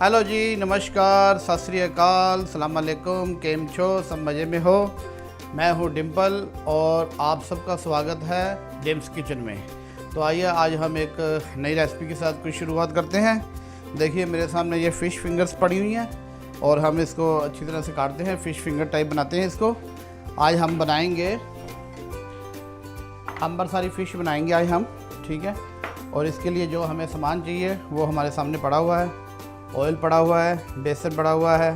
Hello जी, नमस्कार, सत श्री अकाल, सलाम अलैकुम, केम छो, सब मज़े में हो। मैं हूँ डिम्पल और आप सबका स्वागत है डिम्स किचन में। तो आइए आज हम एक नई रेसिपी के साथ कुछ शुरुआत करते हैं। देखिए मेरे सामने ये फ़िश फिंगर्स पड़ी हुई हैं और हम इसको अच्छी तरह से काटते हैं, फ़िश फिंगर टाइप बनाते हैं इसको। आज हम बनाएंगे अंबरसारी फ़िश बनाएंगे आज हम, ठीक है। और इसके लिए जो हमें सामान चाहिए वो हमारे सामने पड़ा हुआ है। ऑयल पड़ा हुआ है, बेसन पड़ा हुआ है,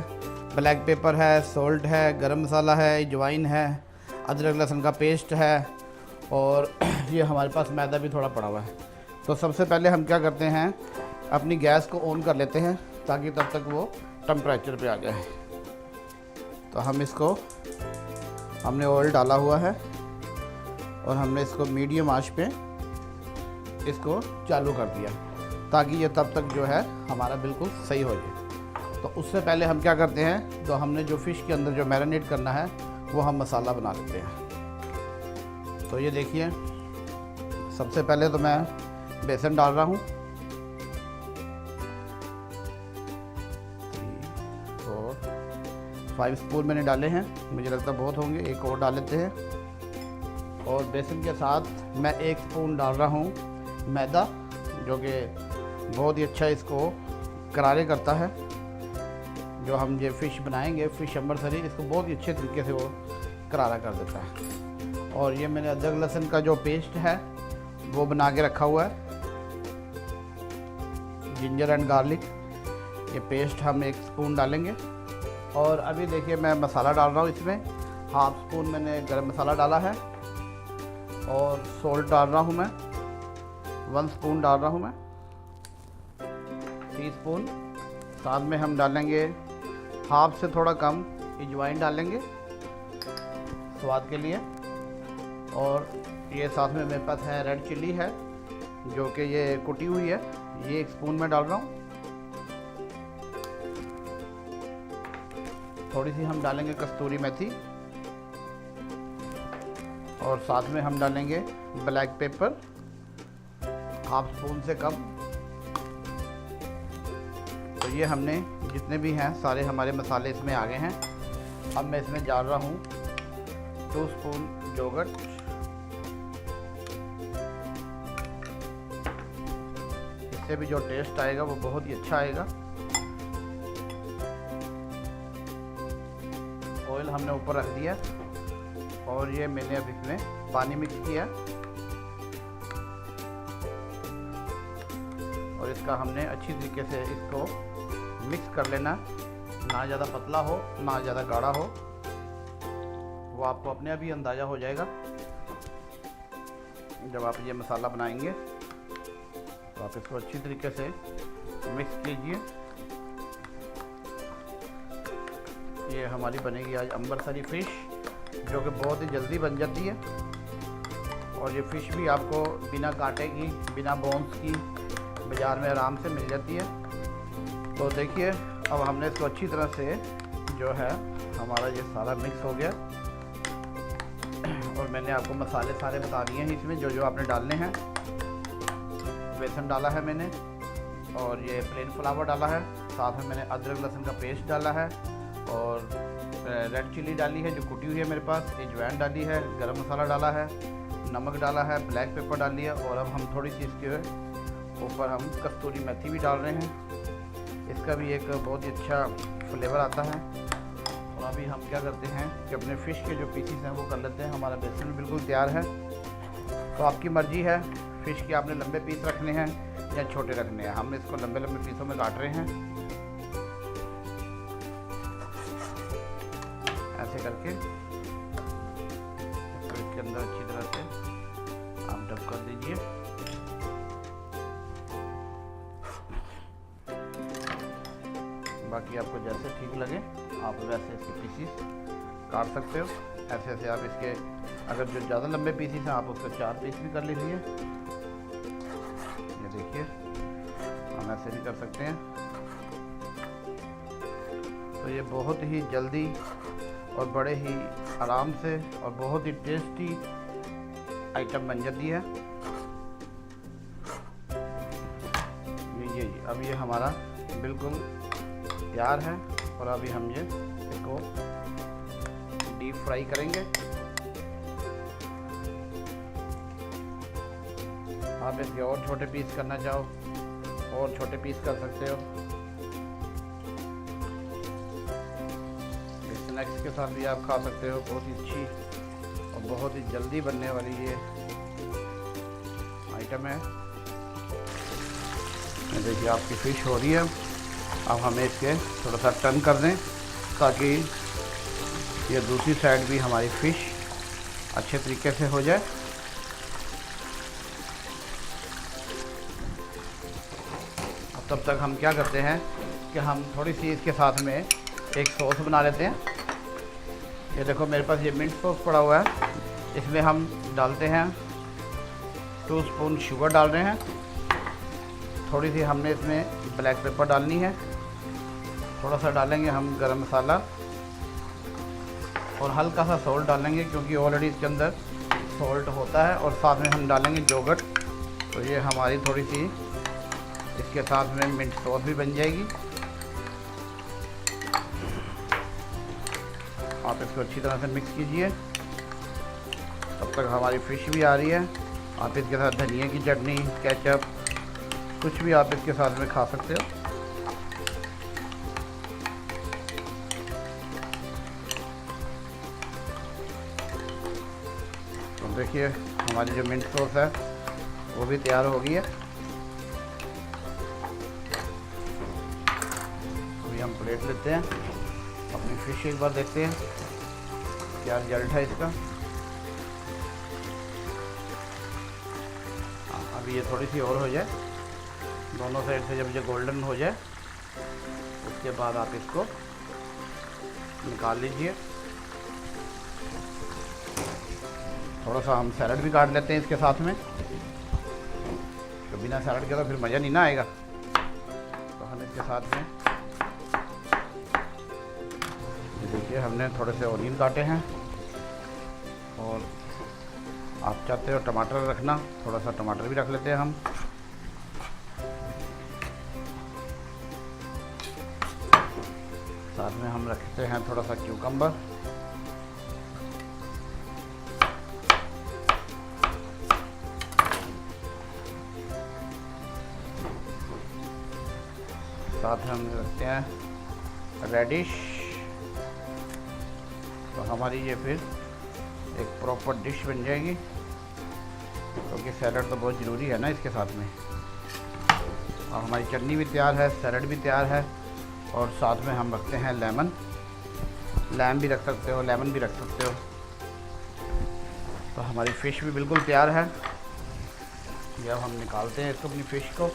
ब्लैक पेपर है, सॉल्ट है, गरम मसाला है, अजवाइन है, अदरक लहसुन का पेस्ट है और ये हमारे पास मैदा भी थोड़ा पड़ा हुआ है। तो सबसे पहले हम क्या करते हैं, अपनी गैस को ऑन कर लेते हैं ताकि तब तक वो टेम्परेचर पे आ जाए। तो हम इसको, हमने ऑयल डाला हुआ है और हमने इसको मीडियम आंच पे इसको चालू कर दिया ताकि ये तब तक जो है हमारा बिल्कुल सही हो जाए। तो उससे पहले हम क्या करते हैं, तो हमने जो फ़िश के अंदर जो मैरिनेट करना है वो हम मसाला बना लेते हैं। तो ये देखिए, सबसे पहले तो मैं बेसन डाल रहा हूँ और 5 स्पून मैंने डाले हैं, मुझे लगता है बहुत होंगे, एक और डाल लेते हैं। और बेसन के साथ मैं 1 स्पून डाल रहा हूँ मैदा, जो कि बहुत ही अच्छा इसको करारे करता है। जो हम ये फ़िश बनाएंगे, फ़िश अंबरसरी, इसको बहुत ही अच्छे तरीके से वो करारा कर देता है। और ये मैंने अदरक लहसुन का जो पेस्ट है वो बना के रखा हुआ है, जिंजर एंड गार्लिक, ये पेस्ट हम 1 स्पून डालेंगे। और अभी देखिए मैं मसाला डाल रहा हूँ इसमें, 1/2 स्पून मैंने गरम मसाला डाला है और सॉल्ट डाल रहा हूँ मैं 1 स्पून डाल रहा हूँ मैं, टीस्पून। साथ में हम डालेंगे हाफ से थोड़ा कम अजवाइन डालेंगे स्वाद के लिए। और ये साथ में मेरे पास है रेड चिल्ली है, जो कि ये कुटी हुई है, ये 1 स्पून में डाल रहा हूँ। थोड़ी सी हम डालेंगे कस्तूरी मेथी और साथ में हम डालेंगे ब्लैक पेपर 1/2 स्पून से कम। तो ये हमने जितने भी हैं सारे हमारे मसाले इसमें आ गए हैं। अब मैं इसमें डाल रहा हूँ 2 स्पून योगर्ट, इससे भी जो टेस्ट आएगा वो बहुत ही अच्छा आएगा। ऑयल हमने ऊपर रख दिया और ये मैंने अब इसमें पानी मिक्स किया और इसका हमने अच्छी तरीके से इसको मिक्स कर लेना, ना ज़्यादा पतला हो ना ज़्यादा गाढ़ा हो, वो आपको अपने आप ही अंदाज़ा हो जाएगा जब आप ये मसाला बनाएंगे। तो आप इसको अच्छी तरीके से मिक्स कीजिए। ये हमारी बनेगी आज अंबरसरी फ़िश, जो कि बहुत ही जल्दी बन जाती है। और ये फ़िश भी आपको बिना कांटे की, बिना बोन्स की बाज़ार में आराम से मिल जाती है। तो देखिए अब हमने इसको अच्छी तरह से जो है हमारा ये सारा मिक्स हो गया और मैंने आपको मसाले सारे बता दिए हैं इसमें जो जो आपने डालने हैं। बेसन डाला है मैंने और ये प्लेन फ्लावर डाला है, साथ में मैंने अदरक लहसुन का पेस्ट डाला है और रेड चिल्ली डाली है जो कुटी हुई है मेरे पास, अजवाइन डाली है, गरम मसाला डाला है, नमक डाला है, ब्लैक पेपर डाल लिया और अब हम थोड़ी सी इसके ऊपर हम कस्तूरी मेथी भी डाल रहे हैं। इसका भी एक बहुत ही अच्छा फ्लेवर आता है। और अभी हम क्या करते हैं कि अपने फ़िश के जो पीसीस हैं वो कर लेते हैं। हमारा बेसन बिल्कुल तैयार है। तो आपकी मर्ज़ी है, फ़िश के आपने लंबे पीस रखने हैं या छोटे रखने हैं। हम इसको लंबे लंबे पीसों में काट रहे हैं, ऐसे करके इसके अंदर अच्छी तरह से आप डब कर दीजिए। बाकी आपको जैसे ठीक लगे आप वैसे इसके पीसीस काट सकते हो। ऐसे ऐसे आप इसके, अगर जो ज़्यादा लंबे पीसीस हैं आप उसको 4 पीस भी कर लीजिए। ये देखिए हम ऐसे भी कर सकते हैं। तो ये बहुत ही जल्दी और बड़े ही आराम से और बहुत ही टेस्टी आइटम बन जाती है। ये अब ये हमारा बिल्कुल तैयार है और अभी हम ये इसको डीप फ्राई करेंगे। आप इसके और छोटे पीस करना चाहो और छोटे पीस कर सकते हो। स्नैक्स के साथ भी आप खा सकते हो। बहुत ही अच्छी और बहुत ही जल्दी बनने वाली ये आइटम है। देखिए आपकी फ़िश हो रही है। अब हमें इसके थोड़ा सा टर्न कर दें ताकि ये दूसरी साइड भी हमारी फ़िश अच्छे तरीके से हो जाए। अब तब तक हम क्या करते हैं कि हम थोड़ी सी इसके साथ में एक सॉस बना लेते हैं। ये देखो मेरे पास ये मिंट सॉस पड़ा हुआ है। इसमें हम डालते हैं 2 स्पून शुगर डाल रहे हैं। थोड़ी सी हमने इसमें ब्लैक पेपर डालनी है। थोड़ा सा डालेंगे हम गरम मसाला और हल्का सा सॉल्ट डालेंगे क्योंकि ऑलरेडी इसके अंदर सॉल्ट होता है। और साथ में हम डालेंगे योगर्ट। तो ये हमारी थोड़ी सी इसके साथ में मिंट सॉस भी बन जाएगी। आप इसको अच्छी तरह से मिक्स कीजिए। तब तक हमारी फ़िश भी आ रही है। आप इसके साथ धनिया की चटनी, केचप, कुछ भी आप इसके साथ में खा सकते हो। तो देखिए हमारी जो मिंट सॉस है वो भी तैयार हो गई है। अभी हम प्लेट लेते हैं। अपनी फ़िश एक बार देखते हैं क्या रिजल्ट है इसका। अभी ये थोड़ी सी और हो जाए, दोनों साइड से जब ये गोल्डन हो जाए उसके बाद आप इसको निकाल लीजिए। थोड़ा सा हम सैलड भी काट लेते हैं इसके साथ में, तो बिना सैलड के तो फिर मज़ा नहीं ना आएगा। तो हम इसके साथ में ये देखिए हमने थोड़े से ऑनियन काटे हैं और आप चाहते हो टमाटर रखना, थोड़ा सा टमाटर भी रख लेते हैं हम। साथ में हम रखते हैं थोड़ा सा क्यूकम्बर। साथ में हम रखते हैं रेडिश। तो हमारी ये फिर एक प्रॉपर डिश बन जाएगी, क्योंकि सैलड तो बहुत ज़रूरी है ना इसके साथ में। और हमारी चटनी भी तैयार है, सैलड भी तैयार है और साथ में हम रखते हैं लेमन। लैम भी रख सकते हो, लेमन भी रख सकते हो। तो हमारी फ़िश भी बिल्कुल तैयार है। ये अब हम निकालते हैं इसको, अपनी फ़िश को।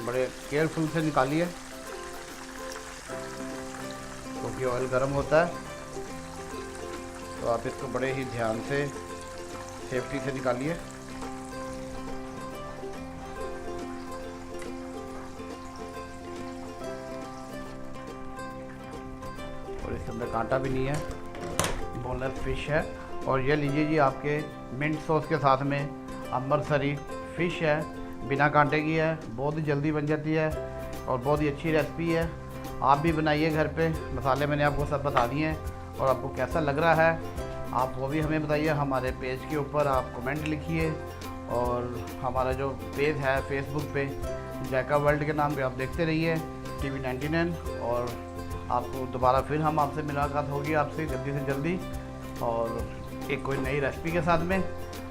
बड़े केयरफुल से निकालिए क्योंकि ऑयल गर्म होता है। तो आप इसको बड़े ही ध्यान से, सेफ्टी से निकालिए। और इसके अंदर कांटा भी नहीं है, बोनलेस फ़िश है। और ये लीजिए जी आपके मिंट सॉस के साथ में अमृतसरी फ़िश है, बिना कांटे की है, बहुत ही जल्दी बन जाती है और बहुत ही अच्छी रेसिपी है। आप भी बनाइए घर पे। मसाले मैंने आपको सब बता दिए हैं और आपको कैसा लग रहा है आप वो भी हमें बताइए। हमारे पेज के ऊपर आप कमेंट लिखिए और हमारा जो पेज है फेसबुक पे जायका वर्ल्ड के नाम पे आप देखते रहिए TV 99। और आपको दोबारा फिर हम आपसे मुलाकात होगी आपसे जल्दी से जल्दी, और एक कोई नई रेसिपी के साथ में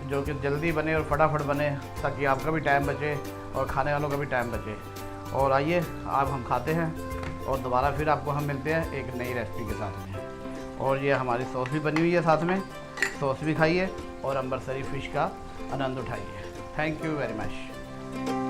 जो कि जल्दी बने और फटाफट बने, ताकि आपका भी टाइम बचे और खाने वालों का भी टाइम बचे। और आइए आप हम खाते हैं और दोबारा फिर आपको हम मिलते हैं एक नई रेसिपी के साथ में। और ये हमारी सॉस भी बनी हुई है, साथ में सॉस भी खाइए और अमृतसरी फ़िश का आनंद उठाइए। Thank you very much.